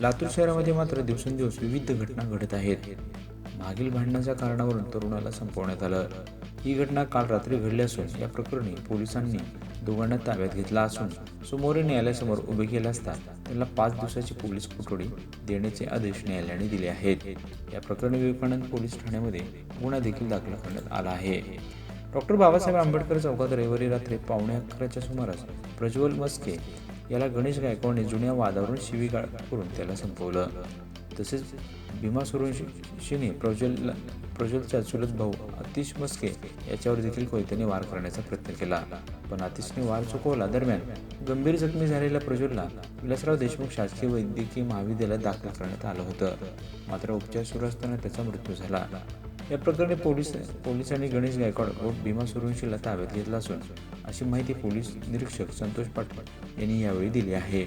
लातूर शहरामध्ये मात्र दिवसेंदिवस विविध घटना घडत आहेत। मागील भांडणाच्या कारणावरून तरुणाला संपवण्यात आलं। ही घटना काल रात्री घडली असून या प्रकरणी पोलिसांनी दोघांना ताब्यात घेतला असून सोमवारी न्यायालयासमोर उभे केले असता त्यांना 5 दिवसाची पोलीस कोठडी देण्याचे आदेश न्यायालयाने दिले आहेत। या प्रकरणी विवेकानंद पोलीस ठाण्यामध्ये गुन्हा देखील दाखल करण्यात आला आहे। डॉक्टर बाबासाहेब आंबेडकर चौकात रविवारी रात्री 11:15च्या सुमारास प्रज्वल मस्के याला गणेश गायकवाडने जुन्या वादावरून शिवीगाळ करून त्याला संपवलं। तसेच भीमा सुरेशीने प्रज्वलचा चुलत भाऊ आतिश मस्के याच्यावर देखील कोयत्याने वार करण्याचा प्रयत्न केला, पण आतिशने वार चुकवला। दरम्यान गंभीर जखमी झालेल्या प्रज्वलला विलासराव देशमुख शासकीय वैद्यकीय महाविद्यालयात दाखल करण्यात आलं होतं, मात्र उपचार सुरू असताना त्याचा मृत्यू झाला। या प्रकरणी पोलिसांनी गणेश गायकवाड व भीमा सुरेशीला ताब्यात घेतला असून अशी माहिती पोलीस निरीक्षक संतोष पाटील यांनी यावेळी दिली आहे।